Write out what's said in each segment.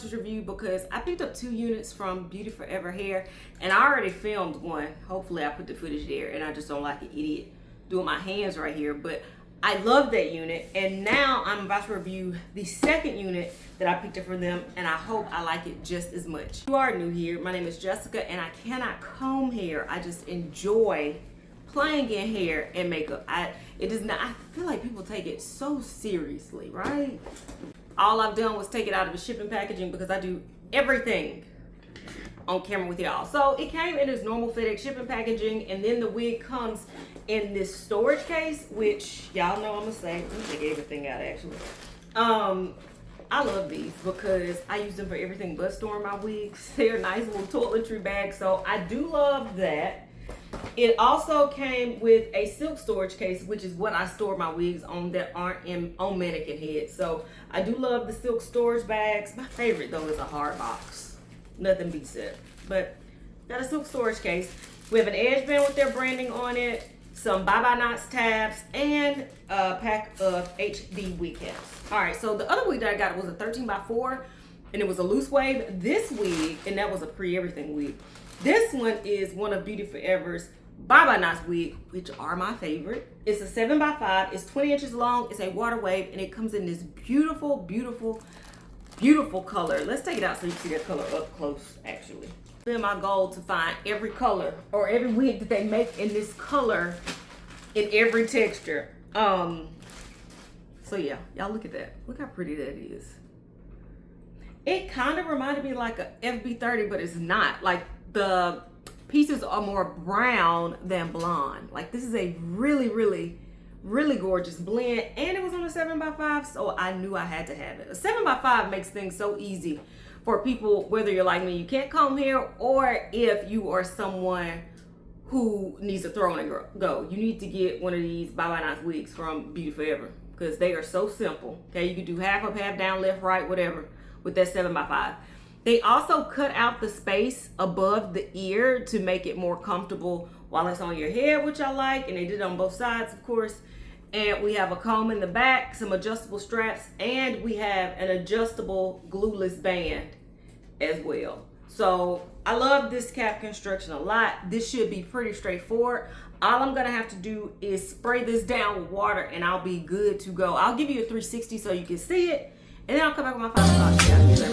about this review because I picked up 2 units from BeautyForever hair, and I already filmed one. Hopefully I put the footage there, and I just don't like an idiot doing my hands right here. But I love that unit, and now I'm about to review the second unit that I picked up from them, and I hope I like it just as much. If you are new here, my name is Jessica, and I cannot comb hair. I just enjoy playing in hair and makeup. I feel like people take it so seriously, right? All I've done was take it out of the shipping packaging because I do everything on camera with y'all. So it came in its normal FedEx shipping packaging, and then the wig comes in this storage case, which y'all know I'm gonna say, let me take everything out actually. I love these because I use them for everything but storing my wigs. They're nice little toiletry bags, so I do love that. It also came with a silk storage case, which is what I store my wigs on that aren't on mannequin heads. So I do love the silk storage bags. My favorite though is a hard box. Nothing beats it. But got a silk storage case. We have an edge band with their branding on it, some bye-bye knots tabs, and a pack of HD wig caps. All right, so the other wig that I got was a 13x4, and it was a loose wave. This wig, and that was a pre-everything wig. This one is one of BeautyForever's bye-bye knots wig, which are my favorite. It's a 7x5, it's 20 inches long, it's a water wave, and it comes in this beautiful, beautiful, beautiful color. Let's take it out so you can see that color up close, actually. It's been my goal to find every color or every wig that they make in this color in every texture. So yeah, y'all look at that. Look how pretty that is. It kind of reminded me like a FB30, but it's not. Like the pieces are more brown than blonde. Like this is a really, really, really gorgeous blend, and it was on a 7x5, so I knew I had to have it. A 7x5 makes things so easy for people, whether you're like me, you can't comb hair, or if you are someone who needs to throw and go. You need to get one of these bye-bye knots wigs from BeautyForever because they are so simple. Okay, you can do half up, half down, left, right, whatever with that 7x5. They also cut out the space above the ear to make it more comfortable while it's on your head, which I like, and they did it on both sides, of course. And we have a comb in the back, some adjustable straps, and we have an adjustable glueless band as well. So I love this cap construction a lot. This should be pretty straightforward. All I'm gonna have to do is spray this down with water and I'll be good to go. I'll give you a 360 so you can see it, and then I'll come back with my final thoughts. Yeah, I'll be right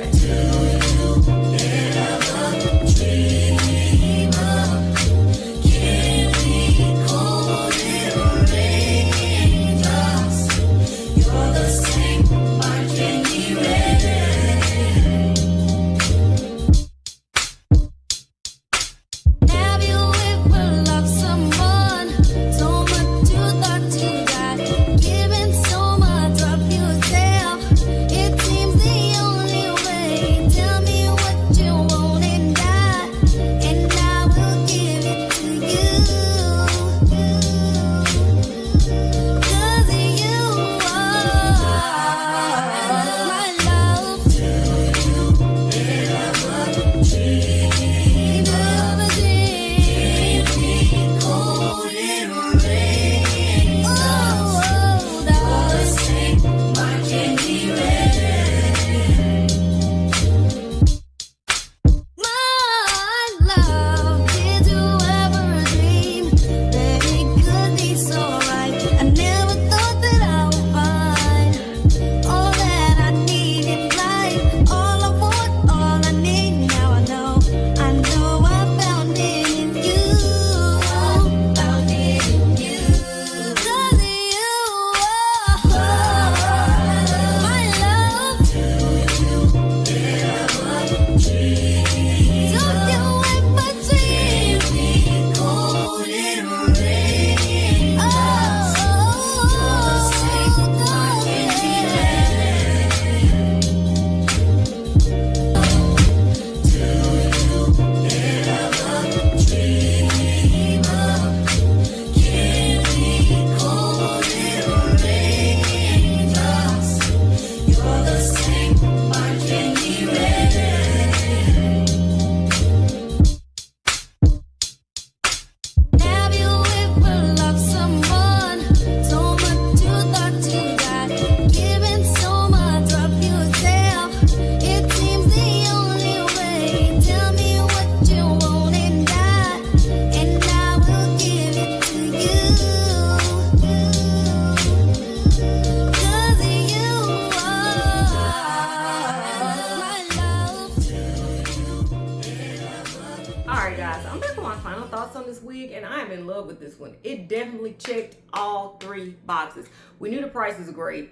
love with this one. It definitely checked all 3 boxes. We knew the price is great,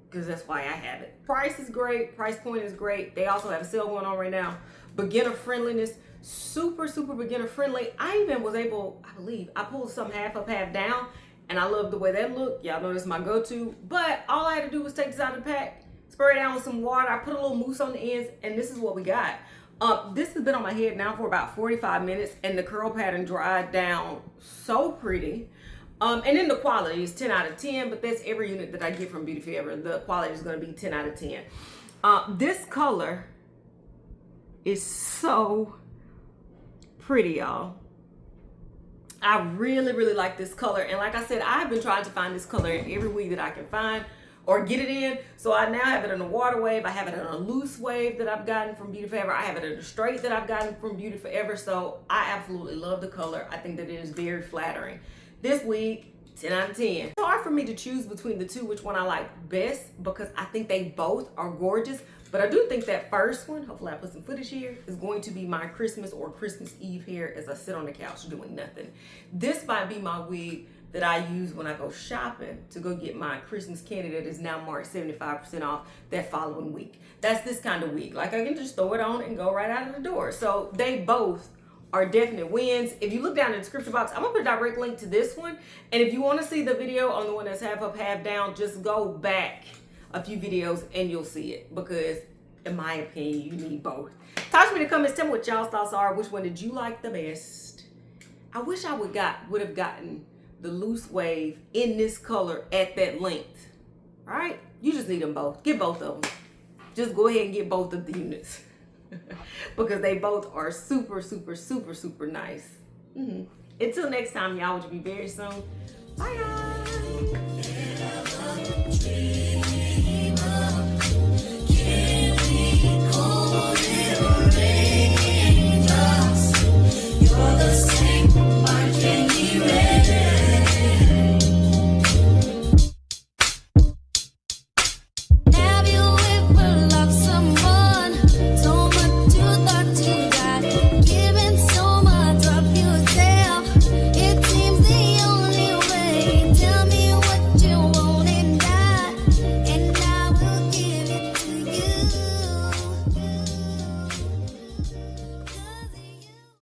because that's why I have it. Price is great, price point is great. They also have a sale going on right now. Beginner friendliness, super, super beginner friendly. I even was able, I believe, I pulled some half up, half down, and I love the way that looked. Y'all know this is my go-to. But all I had to do was take this out of the pack, spray it down with some water. I put a little mousse on the ends, and this is what we got. This has been on my head now for about 45 minutes, and the curl pattern dried down so pretty. And then the quality is 10 out of 10, but that's every unit that I get from BeautyForever. The quality is going to be 10 out of 10. This color is so pretty, y'all. I really, really like this color. And like I said, I've been trying to find this color in every wig that I can find or get it in. So I now have it in a Waterwave. I have it in a loose wave that I've gotten from BeautyForever. I have it in a straight that I've gotten from BeautyForever. So I absolutely love the color. I think that it is very flattering. This wig, 10 out of 10. It's hard for me to choose between the two which one I like best, because I think they both are gorgeous. But I do think that first one, hopefully I put some footage here, is going to be my Christmas or Christmas Eve hair as I sit on the couch doing nothing. This might be my wig that I use when I go shopping to go get my Christmas candy that is now marked 75% off that following week. That's this kind of wig. Like, I can just throw it on and go right out of the door. So they both are definite wins. If you look down in the description box, I'm gonna put a direct link to this one. And if you wanna see the video on the one that's half up, half down, just go back a few videos and you'll see it, because in my opinion, you need both. Talk to me in the comments, tell me what y'all's thoughts are. Which one did you like the best? I wish I would have gotten the loose wave in this color at that length. All right, you just need them both. Get both of them. Just go ahead and get both of the units because they both are super, super, super, super nice. Until next time, y'all, which will be very soon. Bye, guys.